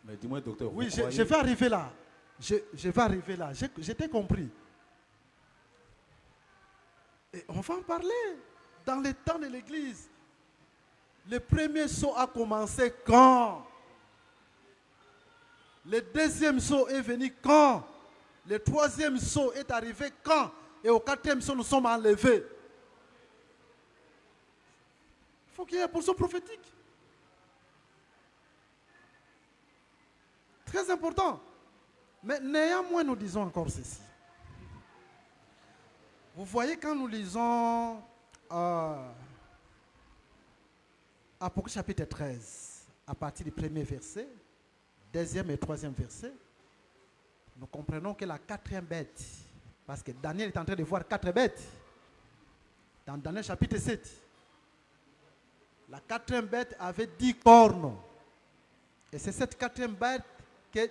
Mais dis-moi, docteur, vous Oui, je croyez? vais arriver là. Je vais arriver là. J'étais compris. Et on va en parler. Dans les temps de l'Église, le premier saut a commencé quand? Le deuxième saut est venu quand? Le troisième saut est arrivé quand? Et au quatrième saut, nous sommes enlevés. Il faut qu'il y ait une portion prophétique. Très important. Mais néanmoins, nous disons encore ceci. Vous voyez, quand nous lisons Apocalypse chapitre 13, à partir du premier verset, deuxième et troisième verset, nous comprenons que la quatrième bête, parce que Daniel est en train de voir 4 bêtes, dans Daniel chapitre 7, la quatrième bête avait 10 cornes. Et c'est cette quatrième bête que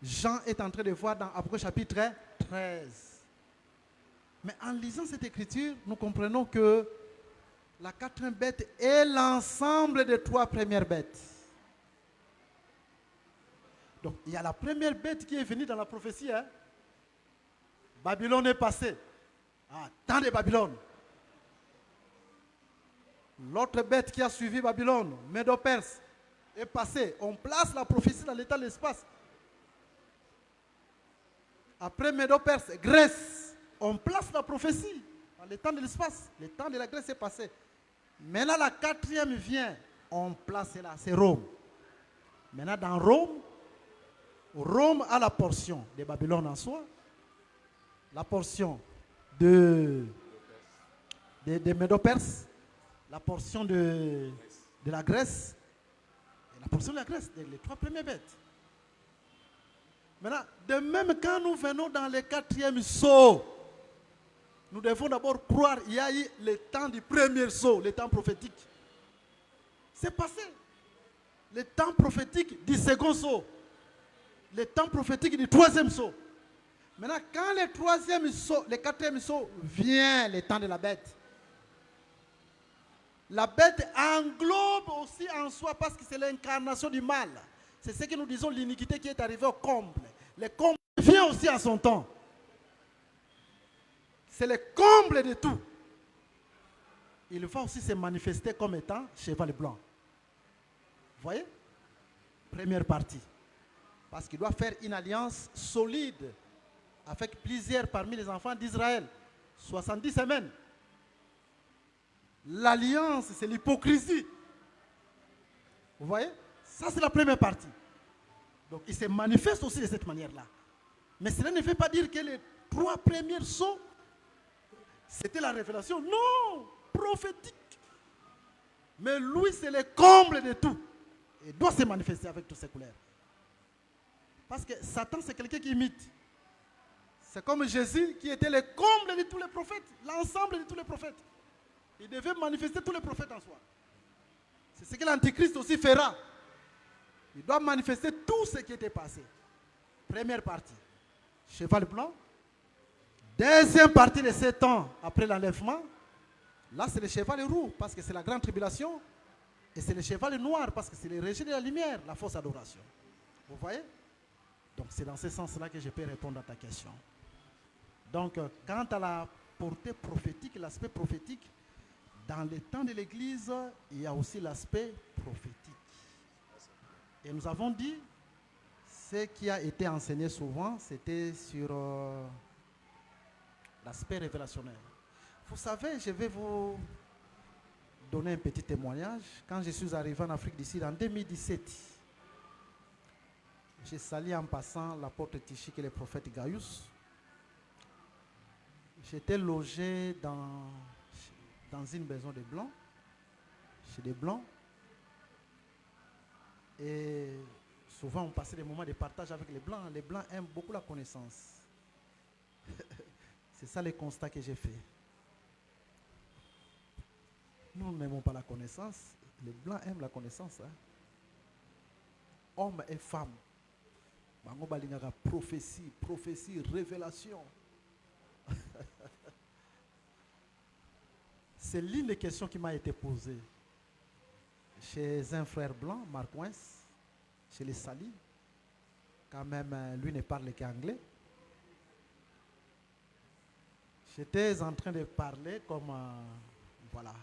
Jean est en train de voir dans Apocalypse chapitre 13. Mais en lisant cette écriture, nous comprenons que la quatrième bête est l'ensemble des 3 premières bêtes. Donc, il y a la première bête qui est venue dans la prophétie. Hein? Babylone est passée. Ah, temps de Babylone. L'autre bête qui a suivi Babylone, Médo-Perse, est passée. On place la prophétie dans l'état de l'espace. Après Médo-Perse, Grèce. On place la prophétie dans le temps de l'espace. Le temps de la Grèce est passé. Maintenant, la quatrième vient. On place là, c'est Rome. Maintenant, dans Rome, Rome a la portion de Babylone en soi, la portion de Médo-Perse, la portion de la Grèce, et la portion de la Grèce, les 3 premières bêtes. Maintenant, de même quand nous venons dans le quatrième saut, nous devons d'abord croire qu'il y a eu le temps du premier saut, le temps prophétique. C'est passé. Le temps prophétique du second saut. Le temps prophétique du troisième saut. Maintenant, quand le troisième saut, le quatrième saut vient, le temps de la bête. La bête englobe aussi en soi parce que c'est l'incarnation du mal. C'est ce que nous disons, l'iniquité qui est arrivée au comble. Le comble vient aussi à son temps. C'est le comble de tout. Il va aussi se manifester comme étant cheval blanc. Vous voyez? Première partie. Parce qu'il doit faire une alliance solide avec plusieurs parmi les enfants d'Israël. 70 semaines. L'alliance, c'est l'hypocrisie. Vous voyez? Ça, c'est la première partie. Donc, il se manifeste aussi de cette manière-là. Mais cela ne veut pas dire que les 3 premiers sauts, c'était la révélation. Non, prophétique. Mais lui, c'est le comble de tout. Il doit se manifester avec toutes ses couleurs. Parce que Satan, c'est quelqu'un qui imite. C'est comme Jésus qui était le comble de tous les prophètes, l'ensemble de tous les prophètes. Il devait manifester tous les prophètes en soi. C'est ce que l'Antichrist aussi fera. Il doit manifester tout ce qui était passé. Première partie, cheval blanc. Deuxième partie de 7 ans après l'enlèvement, là c'est le cheval roux parce que c'est la grande tribulation. Et c'est le cheval noir parce que c'est le régime de la lumière, la fausse adoration. Vous voyez? Donc c'est dans ce sens-là que je peux répondre à ta question. Donc quant à la portée prophétique, l'aspect prophétique, dans le temps de l'Église, il y a aussi l'aspect prophétique. Et nous avons dit, ce qui a été enseigné souvent, c'était sur l'aspect révélationnel. Vous savez, je vais vous donner un petit témoignage. Quand je suis arrivé en Afrique du Sud en 2017, j'ai sali en passant la porte Tichik et le prophète Gaius. J'étais logé dans une maison de blancs, chez des blancs. Et souvent, on passait des moments de partage avec les blancs. Les blancs aiment beaucoup la connaissance. C'est ça le constat que j'ai fait. Nous n'aimons pas la connaissance. Les blancs aiment la connaissance. Hein? Hommes et femmes. Prophétie, prophétie, révélation. C'est l'une des questions qui m'a été posée chez un frère blanc, Marc Wens, Je les salue. Quand même, lui ne parle qu'anglais. J'étais en train de parler comme, voilà,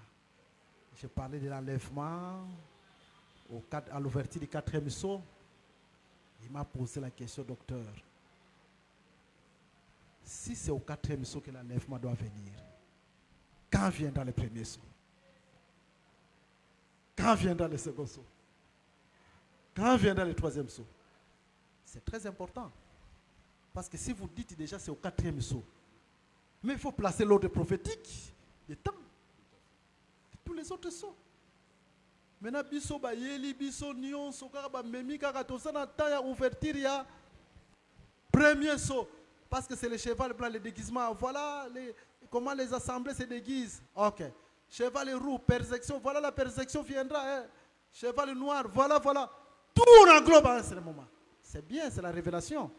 je parlais de l'enlèvement à l'ouverture du 4e saut. Il m'a posé la question, docteur, si c'est au 4e saut que l'enlèvement doit venir, quand viendra le premier saut? Quand viendra le second saut? Quand viendra le 3e saut? C'est très important. Parce que si vous dites déjà c'est au 4e saut, mais il faut placer l'ordre prophétique des temps. Tous les autres sauts. Maintenant, biso bayeli, biso nion, soka ba memi kaka to sana taya ouverture ya premier saut. Parce que c'est le cheval blanc, le déguisement. Voilà comment les assemblées se déguisent. Ok. Cheval roux, persécution. Voilà la persécution viendra. Hein. Cheval noir. Voilà. Tout englobe à un certain moment. C'est bien, c'est la révélation.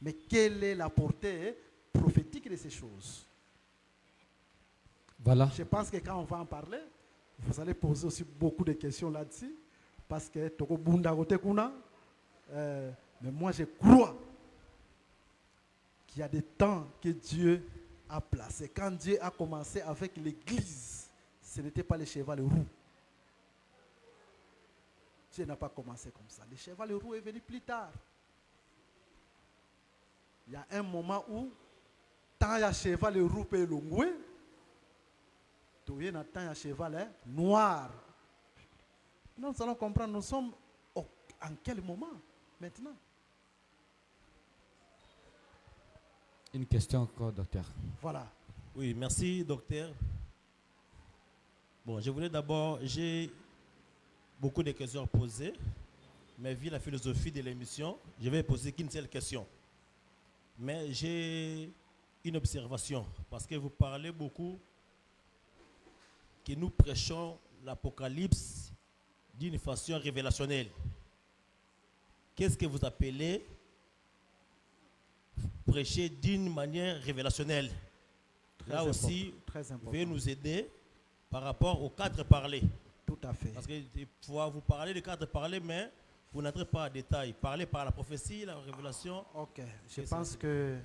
Mais quelle est la portée prophétique de ces choses? Voilà. Je pense que quand on va en parler, vous allez poser aussi beaucoup de questions là-dessus. Parce que mais moi je crois qu'il y a des temps que Dieu a placés. Quand Dieu a commencé avec l'Église, ce n'était pas le cheval roux. Dieu n'a pas commencé comme ça. Le cheval roux est venu plus tard. Il y a un moment où, tant il y a cheval roux et l'ongoué, tout il y a un cheval noir. Nous allons comprendre, nous sommes en quel moment maintenant? Une question encore, docteur. Voilà. Oui, merci, docteur. Bon, je voulais d'abord, j'ai beaucoup de questions à poser, mais vu la philosophie de l'émission, je vais poser qu'une seule question. Mais j'ai une observation, parce que vous parlez beaucoup que nous prêchons l'Apocalypse d'une façon révélationnelle. Qu'est-ce que vous appelez prêcher d'une manière révélationnelle? Là aussi, vous pouvez nous aider par rapport aux 4 parlers. Tout à fait. Parce que vous parlez de 4 parlers, mais vous n'entrez pas en détail. Parlez par la prophétie, la révélation. Ok. Je pense que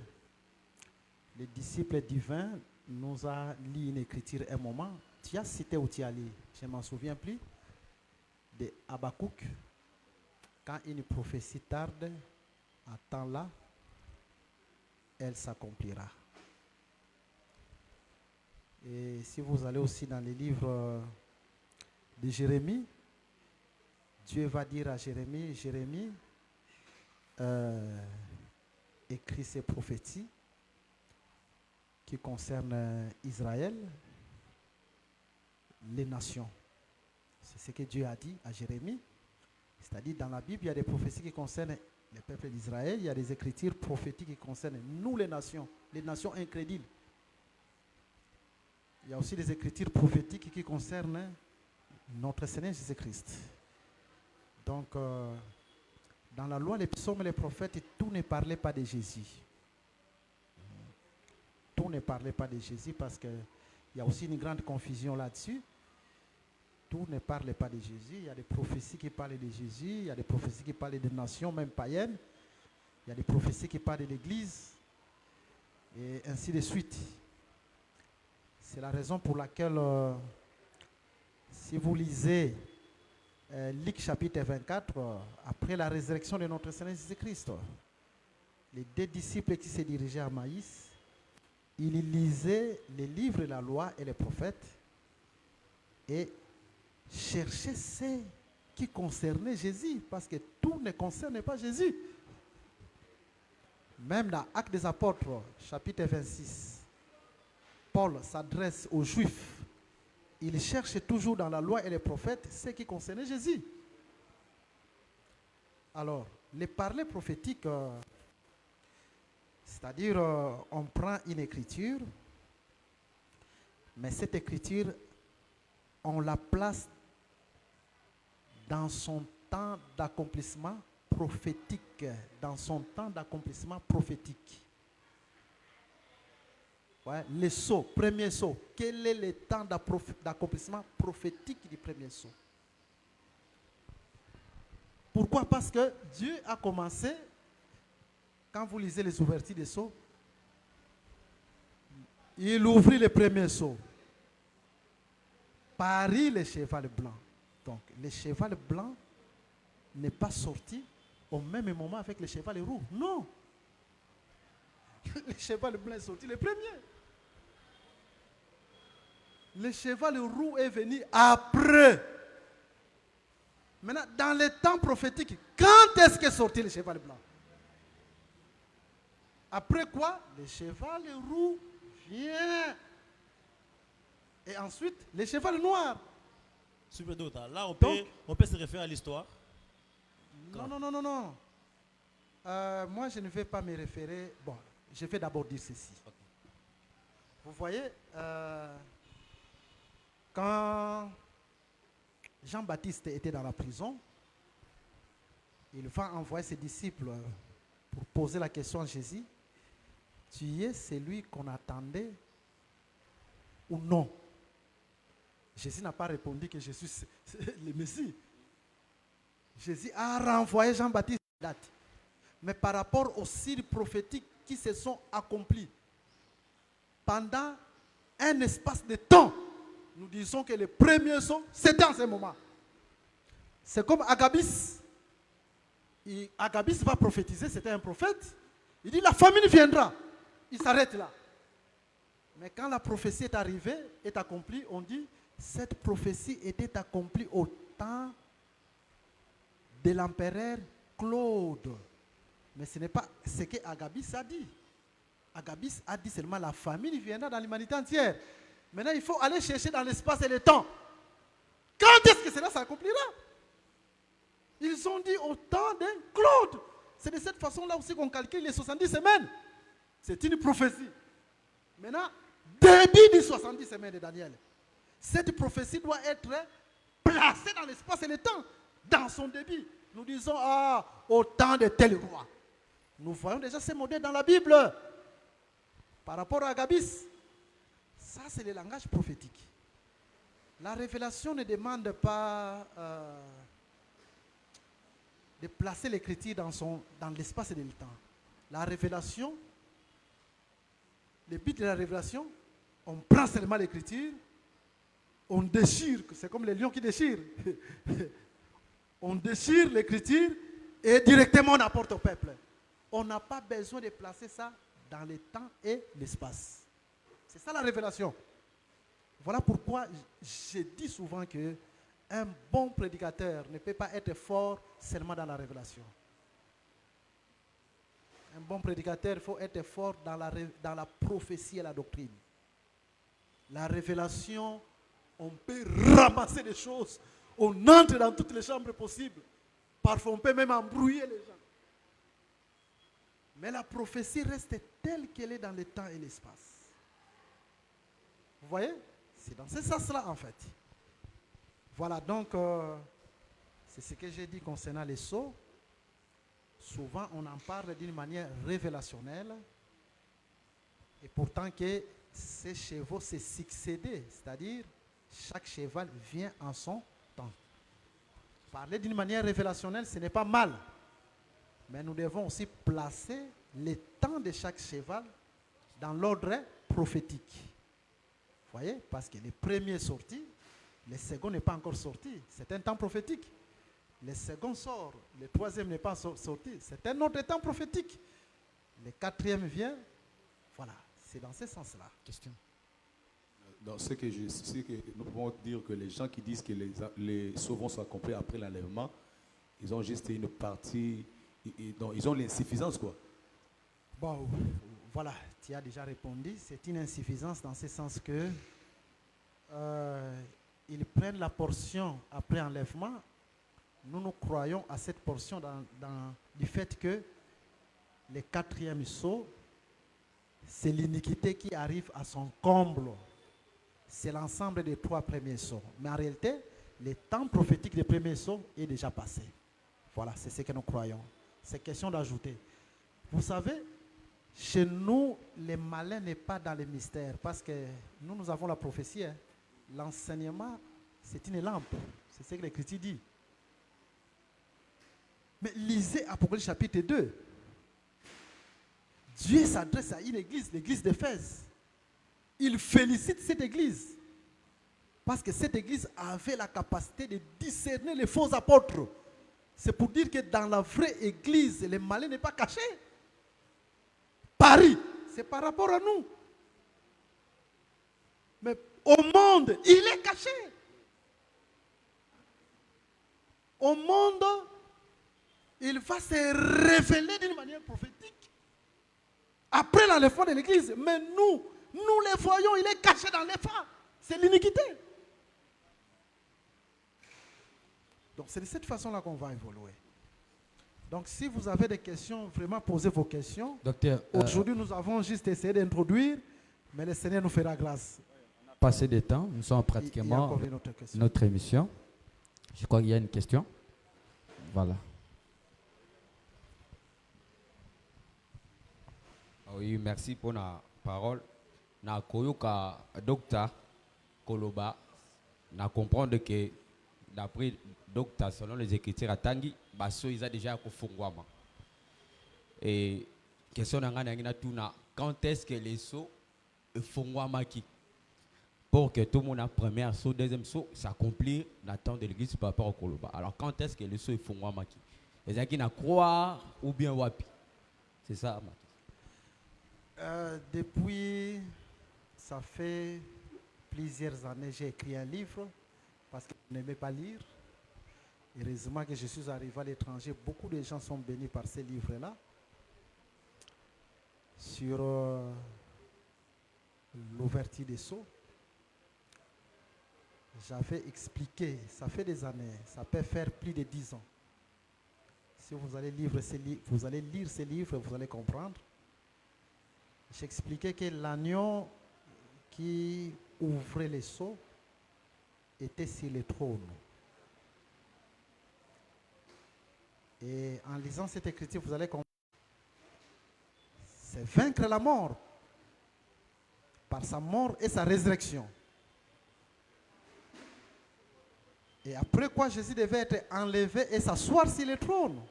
les disciples divins nous a lu une écriture un moment. Tu as cité où tu as lu, je ne m'en souviens plus, de Habakkuk. Quand une prophétie tarde, attends-la, elle s'accomplira. Et si vous allez aussi dans les livres de Jérémie, Dieu va dire à Jérémie, Jérémie, écrit ces prophéties qui concernent Israël, les nations. C'est ce que Dieu a dit à Jérémie. C'est-à-dire dans la Bible, il y a des prophéties qui concernent le peuple d'Israël, il y a des écritures prophétiques qui concernent nous les nations incrédules. Il y a aussi des écritures prophétiques qui concernent notre Seigneur Jésus-Christ. Donc, dans la loi, les psaumes et les prophètes, tout ne parlait pas de Jésus. Tout ne parlait pas de Jésus parce qu'il y a aussi une grande confusion là-dessus. Tout ne parle pas de Jésus. Il y a des prophéties qui parlent de Jésus. Il y a des prophéties qui parlent des nations, même païennes. Il y a des prophéties qui parlent de l'Église. Et ainsi de suite. C'est la raison pour laquelle, si vous lisez Luc chapitre 24, après la résurrection de notre Seigneur Jésus-Christ, les 2 disciples qui se dirigeaient à Maïs, ils lisaient les livres de la loi et les prophètes et cherchaient ce qui concernait Jésus, parce que tout ne concerne pas Jésus. Même dans Actes des Apôtres, chapitre 26, Paul s'adresse aux Juifs. Il cherche toujours dans la loi et les prophètes ce qui concernait Jésus. Alors, les parlers prophétiques, c'est-à-dire on prend une écriture, mais cette écriture, on la place dans son temps d'accomplissement prophétique. Dans son temps d'accomplissement prophétique. Ouais, le saut, premier saut. Quel est le temps d'accomplissement prophétique du premier saut? Pourquoi? Parce que Dieu a commencé, quand vous lisez les ouvertures des sceaux, il ouvrit les premiers sceaux. Paris, le cheval blanc. Donc, le cheval blanc n'est pas sorti au même moment avec le cheval roux. Non. Le cheval blanc est sorti le premier. Le cheval roux est venu après. Maintenant, dans les temps prophétiques, quand est-ce qu'est sorti le cheval blanc? Après quoi? Le cheval roux vient. Et ensuite, le cheval noir. Super docteur. Là, Donc, on peut se référer à l'histoire. Non. Moi, je ne vais pas me référer. Bon, je vais d'abord dire ceci. Ok. Vous voyez, quand Jean-Baptiste était dans la prison, il va envoyer ses disciples pour poser la question à Jésus. Tu es celui qu'on attendait ou non? Jésus n'a pas répondu que Jésus c'est le Messie. Jésus a renvoyé Jean-Baptiste à la date. Mais par rapport aux signes prophétiques qui se sont accomplis pendant un espace de temps, nous disons que les premiers sont, c'était en ce moment. C'est comme Agabis. Agabis va prophétiser, c'était un prophète. Il dit la famine viendra. Il s'arrête là. Mais quand la prophétie est arrivée, est accomplie, on dit cette prophétie était accomplie au temps de l'empereur Claude. Mais ce n'est pas ce que Agabis a dit. Agabis a dit seulement la famine viendra dans l'humanité entière. Maintenant, il faut aller chercher dans l'espace et le temps. Quand est-ce que cela s'accomplira? Ils ont dit au temps d'un Claude. C'est de cette façon-là aussi qu'on calcule les 70 semaines. C'est une prophétie. Maintenant, début des 70 semaines de Daniel. Cette prophétie doit être placée dans l'espace et le temps, dans son début. Nous disons, au temps de tel roi. Nous voyons déjà ces modèles dans la Bible. Par rapport à Agabis, ça c'est le langage prophétique. La révélation ne demande pas de placer l'écriture dans l'espace et le temps. La révélation, le but de la révélation, on prend seulement l'écriture, on déchire, c'est comme les lions qui déchirent. On déchire l'écriture et directement on apporte au peuple. On n'a pas besoin de placer ça dans le temps et l'espace. C'est ça la révélation. Voilà pourquoi je dis souvent que un bon prédicateur ne peut pas être fort seulement dans la révélation. Un bon prédicateur, il faut être fort dans la prophétie et la doctrine. La révélation, on peut ramasser des choses. On entre dans toutes les chambres possibles. Parfois, on peut même embrouiller les gens. Mais la prophétie reste telle qu'elle est dans le temps et l'espace. Vous voyez? C'est dans ce sens-là, en fait. Voilà, donc, c'est ce que j'ai dit concernant les sceaux. Souvent, on en parle d'une manière révélationnelle. Et pourtant que ces chevaux se succédaient. C'est-à-dire, chaque cheval vient en son temps. Parler d'une manière révélationnelle, ce n'est pas mal. Mais nous devons aussi placer les temps de chaque cheval dans l'ordre prophétique. Vous voyez? Parce que le premier est sorti, le second n'est pas encore sorti. C'est un temps prophétique. Le second sort, le troisième n'est pas sorti. C'est un autre temps prophétique. Le quatrième vient. Voilà, c'est dans ce sens-là. Question. Dans ce que nous pouvons dire que les gens qui disent que les sauts vont s'accomplir après l'enlèvement, ils ont juste une partie, ils ont l'insuffisance, quoi. Bon, voilà, tu as déjà répondu. C'est une insuffisance dans ce sens que ils prennent la portion après enlèvement. Nous croyons à cette portion du fait que le quatrième saut, c'est l'iniquité qui arrive à son comble. C'est l'ensemble des trois premiers sauts. Mais en réalité, le temps prophétique des premiers sauts est déjà passé. Voilà, c'est ce que nous croyons. C'est question d'ajouter. Vous savez, chez nous, le malin n'est pas dans le mystère parce que nous avons la prophétie. Hein. L'enseignement, c'est une lampe. C'est ce que l'Écriture dit. Mais lisez Apocalypse chapitre 2. Dieu s'adresse à une église, l'église d'Éphèse. Il félicite cette église. Parce que cette église avait la capacité de discerner les faux apôtres. C'est pour dire que dans la vraie église, le malin n'est pas caché. Paris, c'est par rapport à nous. Mais au monde, il est caché. Au monde, il va se révéler d'une manière prophétique. Après l'enlèvement de l'église. Mais nous les voyons, il est caché dans les phares. C'est l'iniquité. Donc c'est de cette façon-là qu'on va évoluer. Donc si vous avez des questions, vraiment posez vos questions. Docteur, Aujourd'hui, nous avons juste essayé d'introduire, mais le Seigneur nous fera grâce. passé des temps, nous sommes Il y a pratiquement encore une autre question. notre émission. Je crois qu'il y a une question. Voilà. Oui, merci pour la parole. Na koyoka docteur Koloba, na comprendre que d'après docteur selon les écritures à Tangi, baso ils a déjà kofungwama. Et question nanga na tuna quand est-ce que les sauts fungwama qui pour que tout le monde a premier saut, deuxième saut, s'accomplir l'attente de l'église par rapport au Koloba. Alors quand est-ce que les sauts fungwama qui? Les gens qui na croire ou bien wapi? C'est ça. Depuis, ça fait plusieurs années, j'ai écrit un livre parce que je n'aimais pas lire. Heureusement que je suis arrivé à l'étranger, beaucoup de gens sont bénis par ces livres-là. Sur l'ouverture des sceaux. J'avais expliqué, ça fait des années, ça peut faire plus de 10 ans. Si vous allez lire ces livres, vous allez comprendre. J'expliquais que l'agneau qui ouvrait les sceaux était sur le trône. Et en lisant cette écriture, vous allez comprendre. C'est vaincre la mort par sa mort et sa résurrection. Et après quoi Jésus devait être enlevé et s'asseoir sur le trône.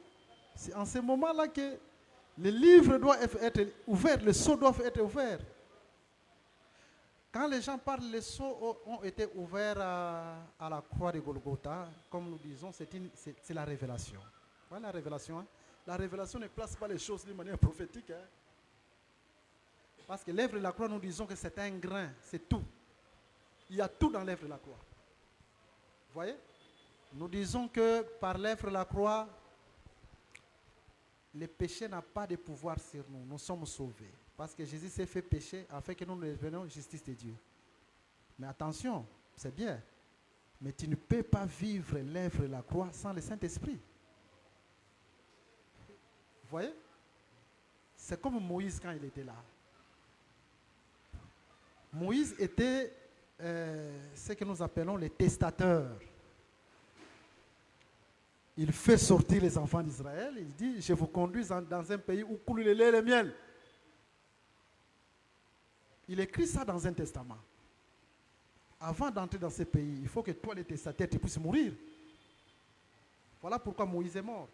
C'est en ce moment-là que le livre doit être ouvert, le sceau doit être ouvert. Quand les gens parlent, les sceaux ont été ouverts à la croix de Golgotha. Comme nous disons, c'est la révélation. Voilà la révélation. Hein? La révélation ne place pas les choses d'une manière prophétique. Hein? Parce que l'œuvre de la croix, nous disons que c'est un grain, c'est tout. Il y a tout dans l'œuvre de la croix. Vous voyez? Nous disons que par l'œuvre de la croix, le péché n'a pas de pouvoir sur nous. Nous sommes sauvés. Parce que Jésus s'est fait pécher afin que nous devenions justice de Dieu. Mais attention, c'est bien. Mais tu ne peux pas vivre l'œuvre de la croix sans le Saint-Esprit. Vous voyez? C'est comme Moïse quand il était là. Moïse était ce que nous appelons les testateurs. Il fait sortir les enfants d'Israël. Il dit, je vous conduis dans un pays où coule le lait et le miel. Il écrit ça dans un testament. Avant d'entrer dans ce pays, il faut que toi, les testataires, tu puisses mourir. Voilà pourquoi Moïse est mort.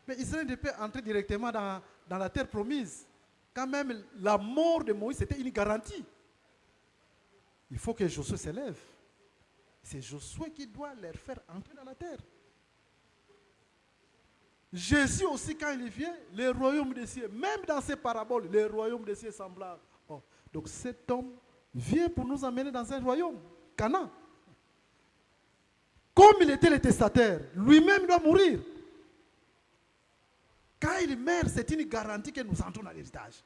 Mais Israël ne peut entrer directement dans la terre promise. Quand même, la mort de Moïse, c'était une garantie. Il faut que Josué s'élève. C'est Josué qui doit leur faire entrer dans la terre. Jésus aussi, quand il vient, le royaume des cieux, même dans ces paraboles, le royaume des cieux est semblable. Oh. Donc cet homme vient pour nous amener dans un royaume, Canaan. Comme il était le testataire, lui-même doit mourir. Quand il meurt, c'est une garantie que nous entrons dans l'héritage.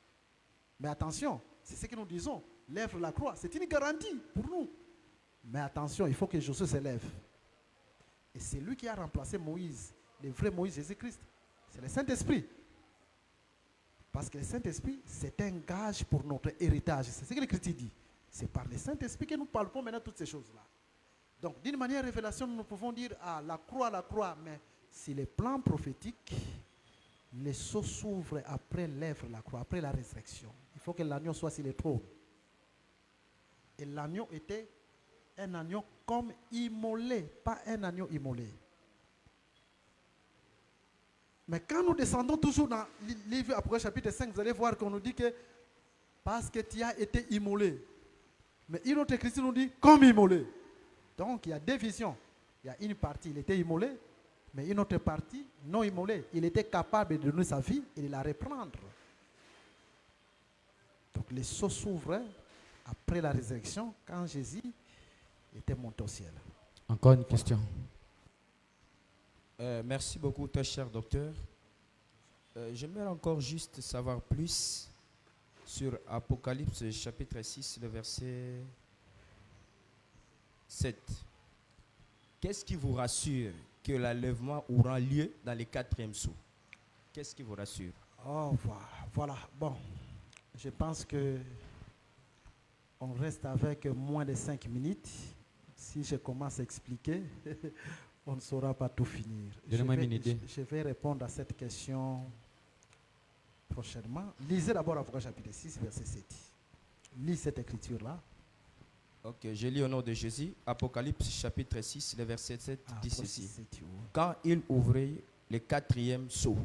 Mais attention, c'est ce que nous disons. L'œuvre de la croix, c'est une garantie pour nous. Mais attention, il faut que Josué s'élève. Et c'est lui qui a remplacé Moïse, le vrai Moïse, Jésus-Christ. C'est le Saint-Esprit. Parce que le Saint-Esprit, c'est un gage pour notre héritage. C'est ce que l'Écriture dit. C'est par le Saint-Esprit que nous parlons maintenant toutes ces choses-là. Donc, d'une manière révélation, nous pouvons dire, la croix, mais si les plans prophétiques, les sceaux s'ouvrent après l'œuvre de la croix, après la résurrection. Il faut que l'agneau soit sur le trône. Et l'agneau était un agneau comme immolé, pas un agneau immolé. Mais quand nous descendons toujours dans le livre Apocalypse chapitre 5, vous allez voir qu'on nous dit que parce que tu as été immolé. Mais une autre écriture nous dit comme immolé. Donc il y a deux visions. Il y a une partie, il était immolé, mais une autre partie, non immolé. Il était capable de donner sa vie et de la reprendre. Donc les sceaux s'ouvrent après la résurrection quand Jésus était monté au ciel. Encore une question. Merci beaucoup, très cher docteur. J'aimerais encore juste savoir plus sur Apocalypse chapitre 6, le verset 7. Qu'est-ce qui vous rassure que l'enlèvement aura lieu dans les quatrièmes sceaux? Qu'est-ce qui vous rassure? Oh, voilà. Bon, je pense que on reste avec moins de 5 minutes. Si je commence à expliquer, on ne saura pas tout finir. Donnez-moi une idée. Je vais répondre à cette question prochainement. Lisez d'abord Apocalypse chapitre 6, verset 7. Lisez cette écriture-là. Ok, je lis au nom de Jésus. Apocalypse chapitre 6, le verset 7 dit Apocalypse ceci. 7, oui. Quand il ouvrait le quatrième sceau,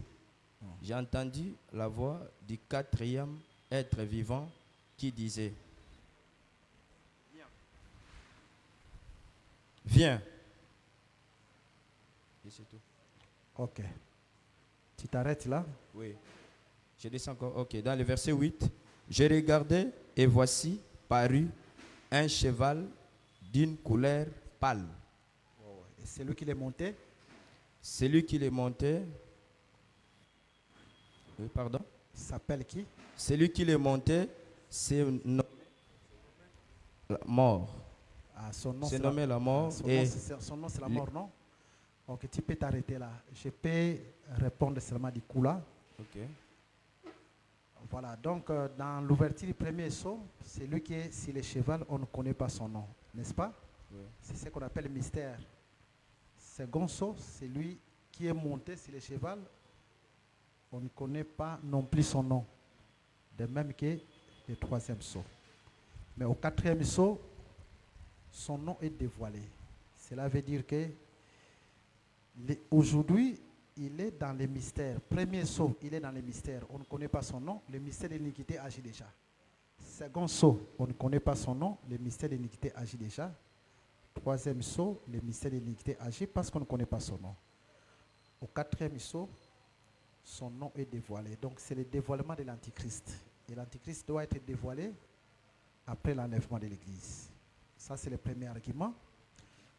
j'ai entendu la voix du quatrième être vivant qui disait: Viens. Et c'est tout. Ok. Tu t'arrêtes là? Oui. Je descends encore. Ok. Dans le verset 8, j'ai regardé et voici parut un cheval d'une couleur pâle. Et c'est lui qui l'est monté. Celui qui les montait. Oui, pardon. S'appelle qui? Celui qui les montait, c'est nommé la mort. Ah, son nom, C'est c'est nommé la mort. Et son nom, c'est la mort, non? Ok, tu peux t'arrêter là. Je peux répondre seulement du coup là. ok. Voilà, donc dans l'ouverture du premier sceau, c'est lui qui est sur le cheval, on ne connaît pas son nom, n'est-ce pas? Oui. C'est ce qu'on appelle le mystère. Second sceau, c'est lui qui est monté sur le cheval, on ne connaît pas non plus son nom. De même que le troisième sceau. Mais au quatrième sceau, son nom est dévoilé. Cela veut dire que aujourd'hui, il est dans les mystères. Premier sceau, il est dans les mystères. On ne connaît pas son nom. Le mystère de l'iniquité agit déjà. Second sceau, on ne connaît pas son nom. Le mystère de l'iniquité agit déjà. Troisième sceau, le mystère de l'iniquité agit parce qu'on ne connaît pas son nom. Au quatrième sceau, son nom est dévoilé. Donc c'est le dévoilement de l'Antichrist. Et l'Antichrist doit être dévoilé après l'enlèvement de l'Église. Ça, c'est le premier argument.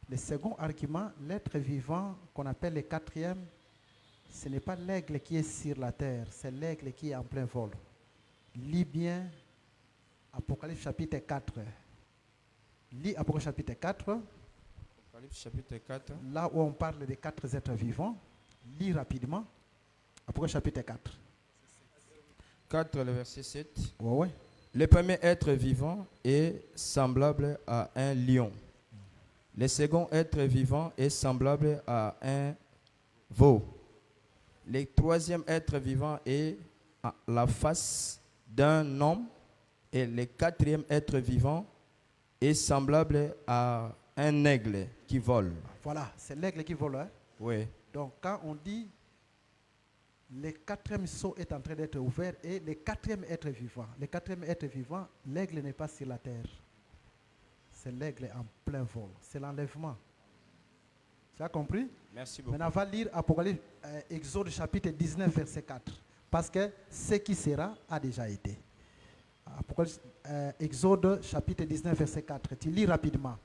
Le second argument, l'être vivant qu'on appelle le quatrième, ce n'est pas l'aigle qui est sur la terre, c'est l'aigle qui est en plein vol. Lis bien Apocalypse chapitre 4. Lis Apocalypse chapitre 4. Apocalypse chapitre 4. Là où on parle des quatre êtres vivants. Lis rapidement. Apocalypse chapitre 4. 4, le verset 7. Ouais. Le premier être vivant est semblable à un lion. Le second être vivant est semblable à un veau. Le troisième être vivant est à la face d'un homme. Et le quatrième être vivant est semblable à un aigle qui vole. Voilà, c'est l'aigle qui vole. Hein? Oui. Donc quand on dit le quatrième sceau est en train d'être ouvert et le quatrième être vivant. Le quatrième être vivant, l'aigle n'est pas sur la terre. C'est l'aigle en plein vol. C'est l'enlèvement. Tu as compris? Merci beaucoup. Maintenant, on va lire Apocalypse, Exode chapitre 19, verset 4. Parce que ce qui sera a déjà été. Apocalypse, Exode chapitre 19, verset 4. Tu lis rapidement.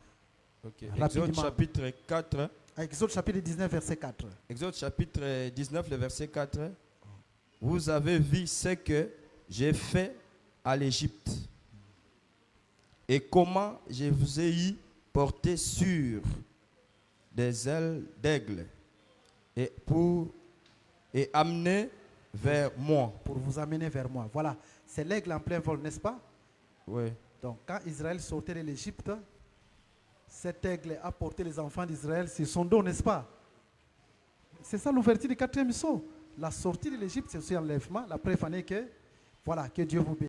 Ok. Rapidement. Exode chapitre 4. Exode chapitre 19, verset 4. Exode chapitre 19, le verset 4. Vous avez vu ce que j'ai fait à l'Égypte et comment je vous ai y porté sur des ailes d'aigle et amené vers moi. Pour vous amener vers moi. Voilà. C'est l'aigle en plein vol, n'est-ce pas? Oui. Donc, quand Israël sortait de l'Égypte, cet aigle a porté les enfants d'Israël sur son dos, n'est-ce pas? C'est ça l'ouverture du quatrième sceau. La sortie de l'Égypte, c'est aussi l'enlèvement. La preuve en est que, voilà, que Dieu vous bénisse.